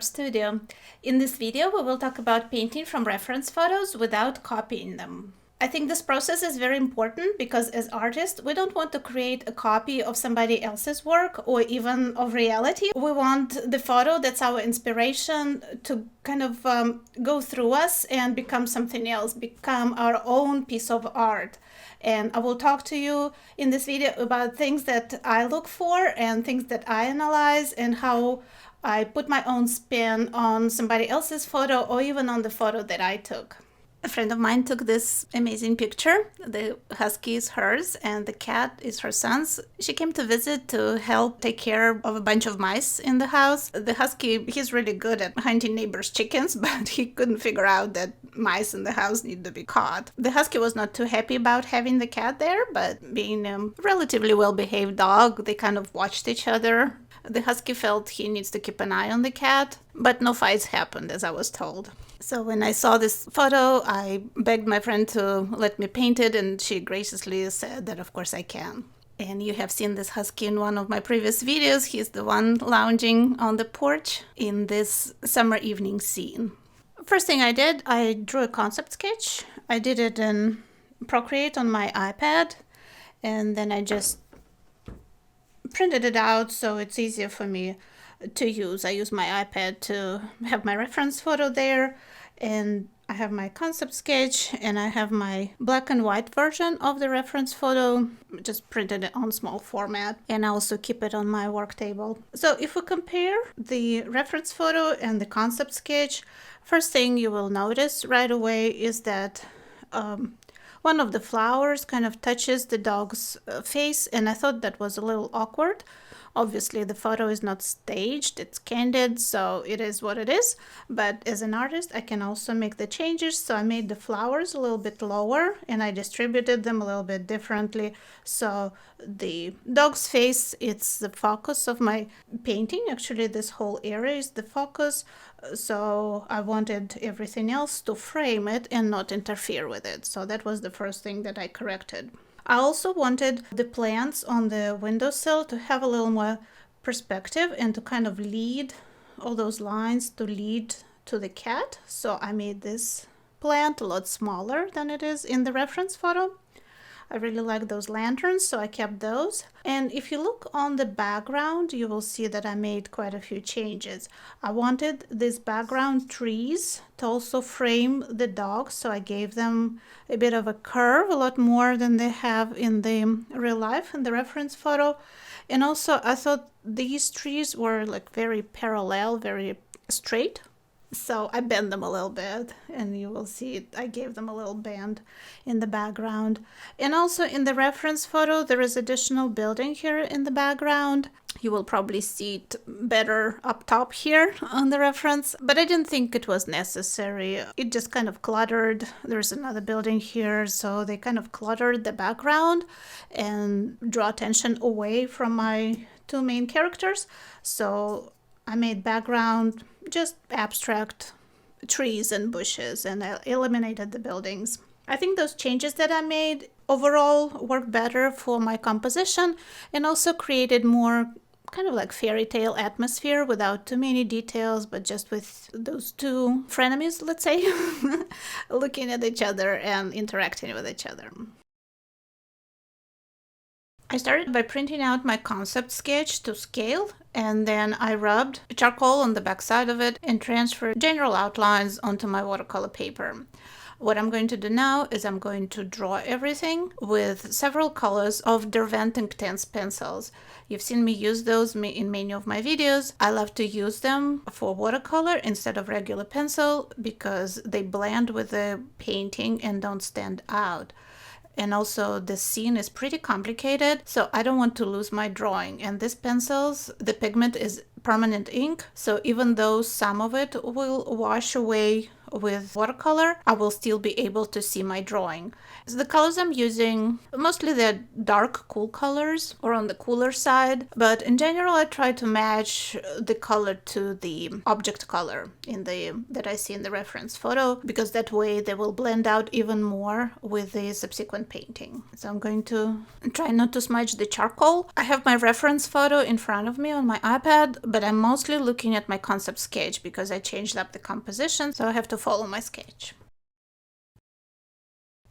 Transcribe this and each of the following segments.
Art Studio. In this video, we will talk about painting from reference photos without copying them. I think this process is very important because as artists, we don't want to create a copy of somebody else's work or even of reality. We want the photo that's our inspiration to kind of go through us and become something else, become our own piece of art. And I will talk to you in this video about things that I look for and things that I analyze and how I put my own spin on somebody else's photo or even on the photo that I took. A friend of mine took this amazing picture. The husky is hers and the cat is her son's. She came to visit to help take care of a bunch of mice in the house. The husky, he's really good at hunting neighbors' chickens, but he couldn't figure out that mice in the house need to be caught. The husky was not too happy about having the cat there, but being a relatively well-behaved dog, they kind of watched each other. The husky felt he needs to keep an eye on the cat, but no fights happened, as I was told. So when I saw this photo, I begged my friend to let me paint it, and she graciously said that of course I can. And you have seen this husky in one of my previous videos. He's the one lounging on the porch in this summer evening scene. First thing I did, I drew a concept sketch. I did it in Procreate on my iPad, and then I just printed it out so it's easier for me to use. I use my iPad to have my reference photo there, and I have my concept sketch and I have my black and white version of the reference photo, just printed it on small format, and I also keep it on my work table. So if we compare the reference photo and the concept sketch, first thing you will notice right away is that one of the flowers kind of touches the dog's face, and I thought that was a little awkward. Obviously, the photo is not staged, it's candid, so it is what it is. But as an artist, I can also make the changes. So I made the flowers a little bit lower and I distributed them a little bit differently. So the dog's face, it's the focus of my painting. Actually, this whole area is the focus. So I wanted everything else to frame it and not interfere with it. So that was the first thing that I corrected. I also wanted the plants on the windowsill to have a little more perspective and to kind of lead all those lines to lead to the cat. So I made this plant a lot smaller than it is in the reference photo. I really like those lanterns, so I kept those. And if you look on the background, you will see that I made quite a few changes. I wanted these background trees to also frame the dogs, so I gave them a bit of a curve, a lot more than they have in the real life, in the reference photo. And also I thought these trees were like very parallel, very straight. So I bent them a little bit, and you will see it. I gave them a little bend in the background. And also in the reference photo, there is additional building here in the background. You will probably see it better up top here on the reference, but I didn't think it was necessary. It just kind of cluttered. There's another building here, so they kind of cluttered the background and draw attention away from my two main characters. So I made background just abstract trees and bushes, and I eliminated the buildings. I think those changes that I made overall worked better for my composition and also created more kind of like fairy tale atmosphere without too many details, but just with those two frenemies, let's say, looking at each other and interacting with each other. I started by printing out my concept sketch to scale, and then I rubbed charcoal on the back side of it and transferred general outlines onto my watercolor paper. What I'm going to do now is I'm going to draw everything with several colors of Derwent Inktense pencils. You've seen me use those in many of my videos. I love to use them for watercolor instead of regular pencil because they blend with the painting and don't stand out. And also the scene is pretty complicated, so I don't want to lose my drawing. And these pencils, the pigment is permanent ink, so even though some of it will wash away with watercolor, I will still be able to see my drawing. So the colors I'm using, mostly they're dark, cool colors or on the cooler side, but in general I try to match the color to the object color that I see in the reference photo, because that way they will blend out even more with the subsequent painting. So I'm going to try not to smudge the charcoal. I have my reference photo in front of me on my iPad, but I'm mostly looking at my concept sketch because I changed up the composition, so I have to follow my sketch.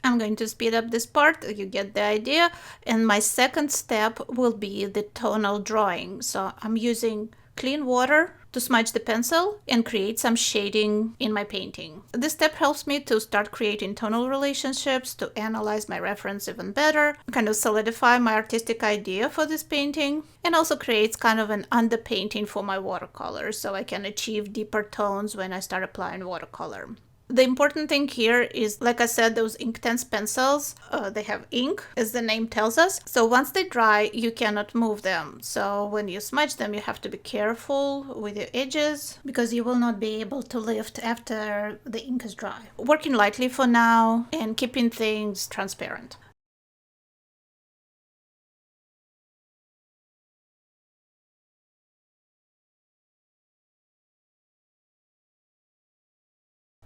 I'm going to speed up this part, you get the idea, and my second step will be the tonal drawing. So I'm using clean water to smudge the pencil and create some shading in my painting. This step helps me to start creating tonal relationships, to analyze my reference even better, kind of solidify my artistic idea for this painting, and also creates kind of an underpainting for my watercolor so I can achieve deeper tones when I start applying watercolor. The important thing here is, like I said, those Inktense pencils, they have ink, as the name tells us. So once they dry, you cannot move them. So when you smudge them, you have to be careful with your edges because you will not be able to lift after the ink is dry. Working lightly for now and keeping things transparent.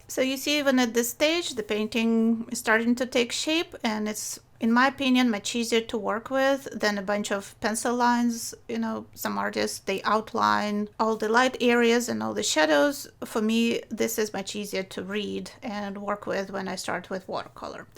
So you see, even at this stage, the painting is starting to take shape, and it's, in my opinion, much easier to work with than a bunch of pencil lines. You know, some artists, they outline all the light areas and all the shadows. For me, this is much easier to read and work with when I start with watercolor.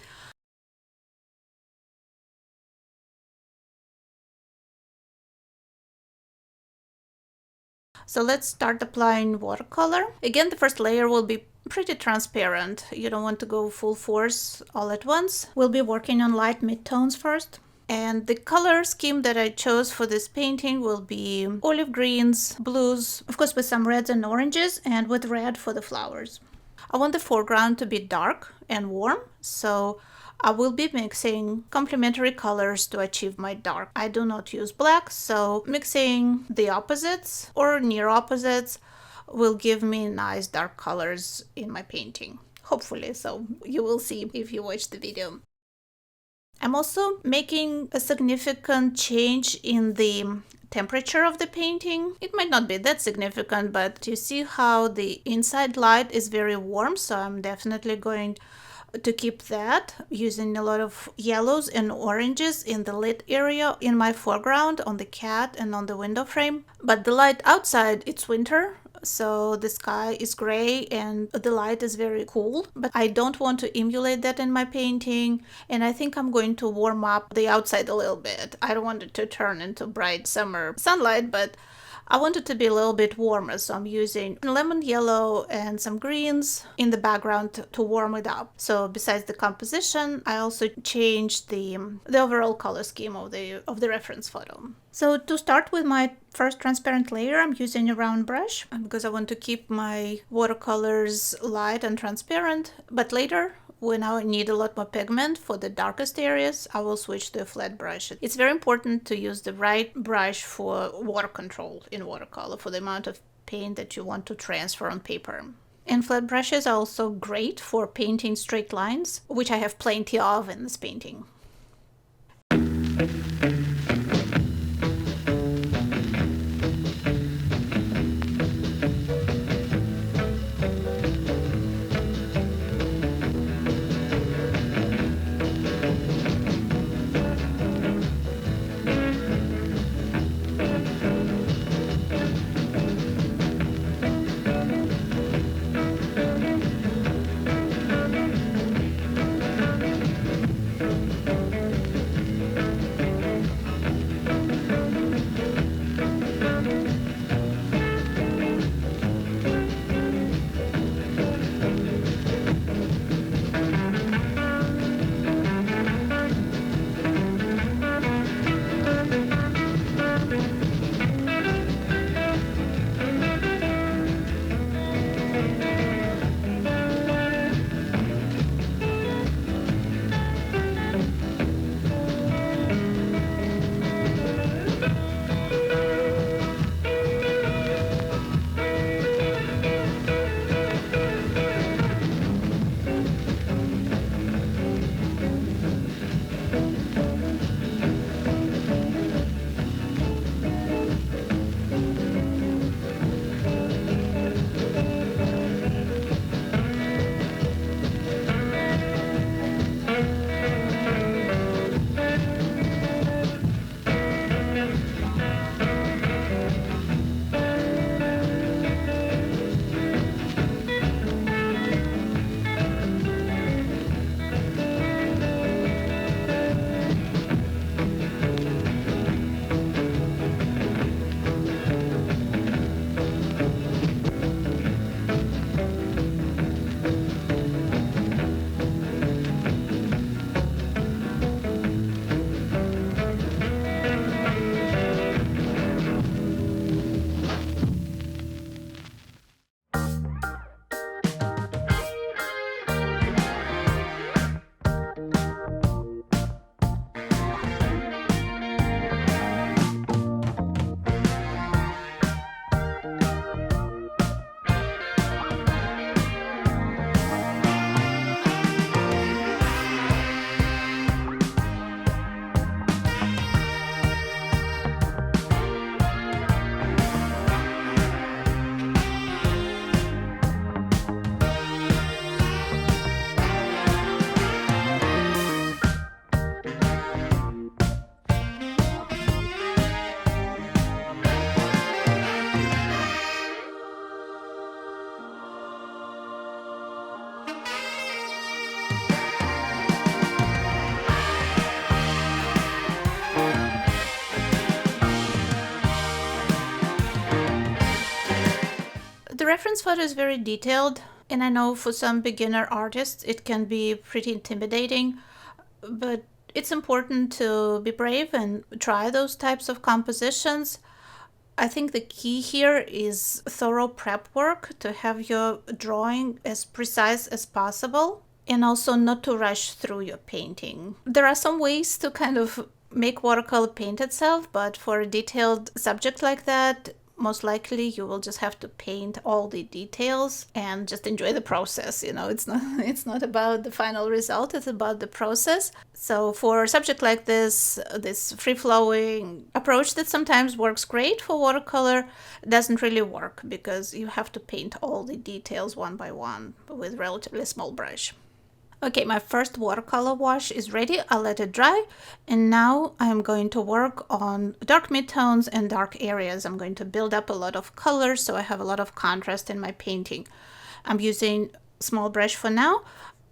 So let's start applying watercolor. Again, the first layer will be pretty transparent. You don't want to go full force all at once. We'll be working on light midtones first. And the color scheme that I chose for this painting will be olive greens, blues, of course with some reds and oranges, and with red for the flowers. I want the foreground to be dark and warm, so I will be mixing complementary colors to achieve my dark. I do not use black, so mixing the opposites or near opposites will give me nice dark colors in my painting. Hopefully, so you will see if you watch the video. I'm also making a significant change in the temperature of the painting. It might not be that significant, but you see how the inside light is very warm, so I'm definitely going to keep that, using a lot of yellows and oranges in the lit area in my foreground, on the cat and on the window frame. But the light outside, it's winter, so the sky is gray and the light is very cool, but I don't want to emulate that in my painting, and I think I'm going to warm up the outside a little bit. I don't want it to turn into bright summer sunlight, but I want it to be a little bit warmer, so I'm using lemon yellow and some greens in the background to warm it up. So besides the composition, I also changed the overall color scheme of the reference photo. So to start with my first transparent layer, I'm using a round brush because I want to keep my watercolors light and transparent, but later, when I need a lot more pigment for the darkest areas, I will switch to a flat brush. It's very important to use the right brush for water control in watercolor, for the amount of paint that you want to transfer on paper. And flat brushes are also great for painting straight lines, which I have plenty of in this painting. The reference photo is very detailed, and I know for some beginner artists it can be pretty intimidating, but it's important to be brave and try those types of compositions. I think the key here is thorough prep work to have your drawing as precise as possible, and also not to rush through your painting. There are some ways to kind of make watercolor paint itself, but for a detailed subject like that, most likely you will just have to paint all the details and just enjoy the process. It's not about the final result, it's about the process. So for a subject like this free-flowing approach that sometimes works great for watercolor doesn't really work, because you have to paint all the details one by one with relatively small brush. Okay, my first watercolor wash is ready. I'll let it dry, and now I'm going to work on dark midtones and dark areas. I'm going to build up a lot of colors so I have a lot of contrast in my painting. I'm using small brush for now,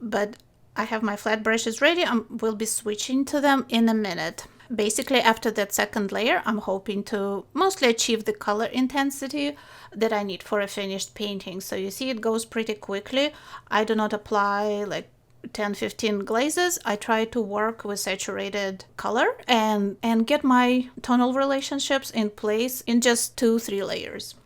but I have my flat brushes ready. We'll be switching to them in a minute. Basically, after that second layer, I'm hoping to mostly achieve the color intensity that I need for a finished painting. So you see it goes pretty quickly. I do not apply like 10-15 glazes. I try to work with saturated color and get my tonal relationships in place in just 2-3 layers.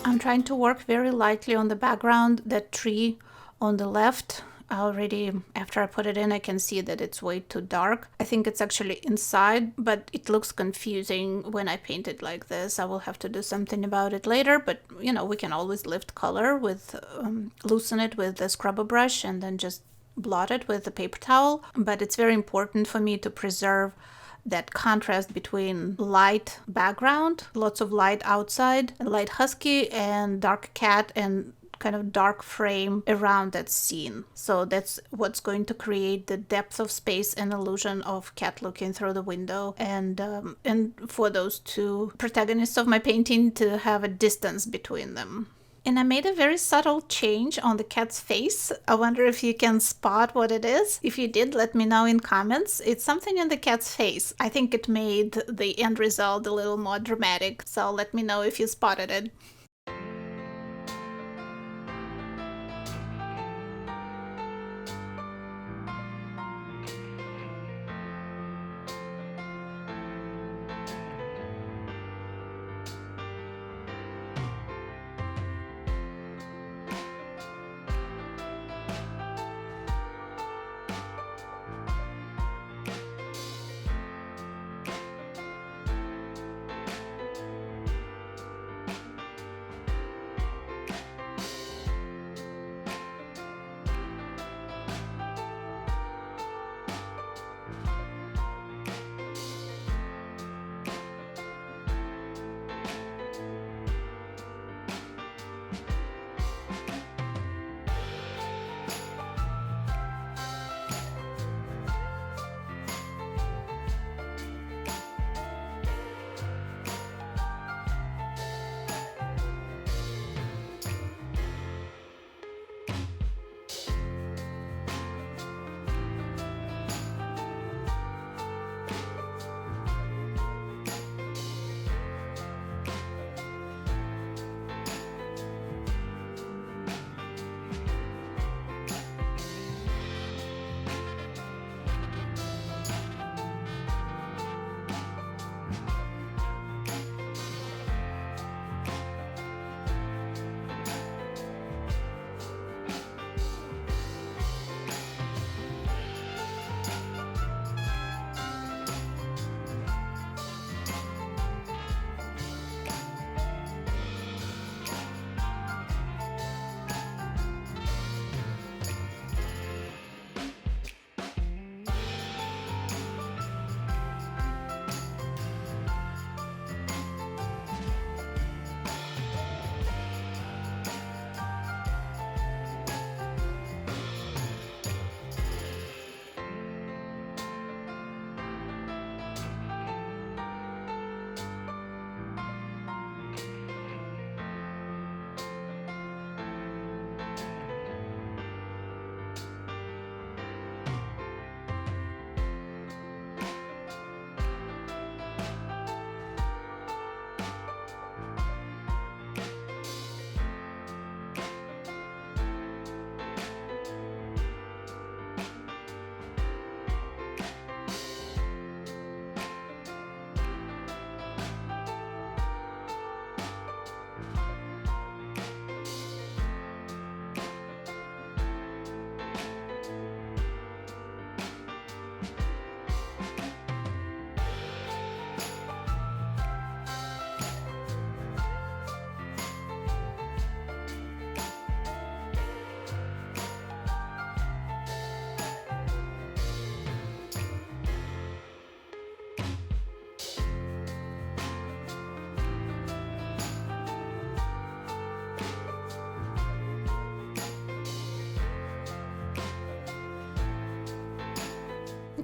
I'm trying to work very lightly on the background. That tree on the left, already after I put it in, I can see that it's way too dark. I think it's actually inside, but it looks confusing when I paint it like this. I will have to do something about it later, but we can always lift color with, loosen it with the scrubber brush and then just blot it with the paper towel. But it's very important for me to preserve that contrast between light background, lots of light outside, light husky, and dark cat, and kind of dark frame around that scene. So that's what's going to create the depth of space and illusion of cat looking through the window, and for those two protagonists of my painting to have a distance between them. And I made a very subtle change on the cat's face. I wonder if you can spot what it is. If you did, let me know in comments. It's something in the cat's face. I think it made the end result a little more dramatic, so let me know if you spotted it.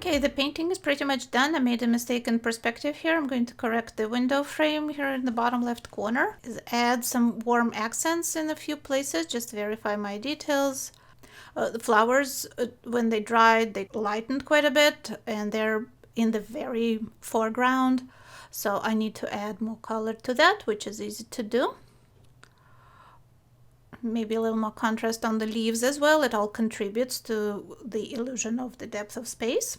Okay, the painting is pretty much done. I made a mistake in perspective here. I'm going to correct the window frame here in the bottom left corner. Add some warm accents in a few places, just to verify my details. The flowers, when they dried, they lightened quite a bit, and they're in the very foreground. So I need to add more color to that, which is easy to do. Maybe a little more contrast on the leaves as well. It all contributes to the illusion of the depth of space.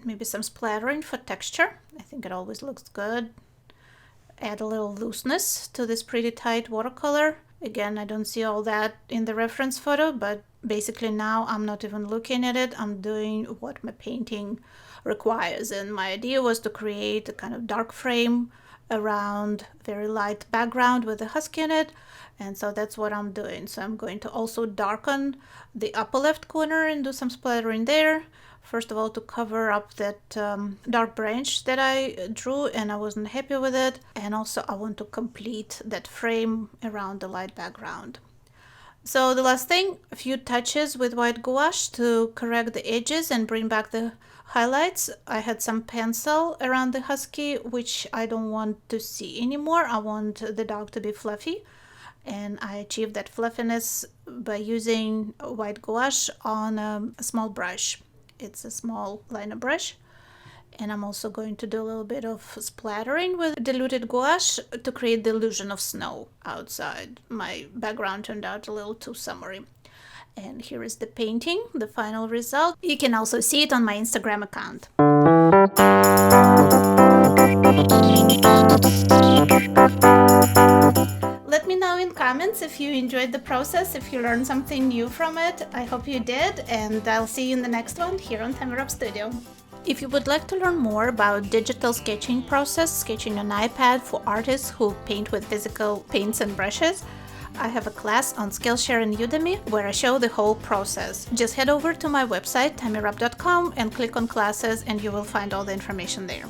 Maybe some splattering for texture. I think it always looks good. Add a little looseness to this pretty tight watercolor. Again, I don't see all that in the reference photo, but basically now I'm not even looking at it. I'm doing what my painting requires. And my idea was to create a kind of dark frame around very light background with a husky in it. And so that's what I'm doing. So I'm going to also darken the upper left corner and do some splattering there. First of all, to cover up that dark branch that I drew and I wasn't happy with it. And also I want to complete that frame around the light background. So the last thing, a few touches with white gouache to correct the edges and bring back the highlights. I had some pencil around the husky, which I don't want to see anymore. I want the dog to be fluffy. And I achieved that fluffiness by using white gouache on a small brush. It's a small liner brush. And I'm also going to do a little bit of splattering with diluted gouache to create the illusion of snow outside. My background turned out a little too summery. And here is the painting, the final result. You can also see it on my Instagram account. Let me know in comments if you enjoyed the process, if you learned something new from it. I hope you did, and I'll see you in the next one here on Tammy Robb Studio. If you would like to learn more about digital sketching process, sketching on iPad for artists who paint with physical paints and brushes, I have a class on Skillshare and Udemy where I show the whole process. Just head over to my website, tammyrobb.com, and click on classes and you will find all the information there.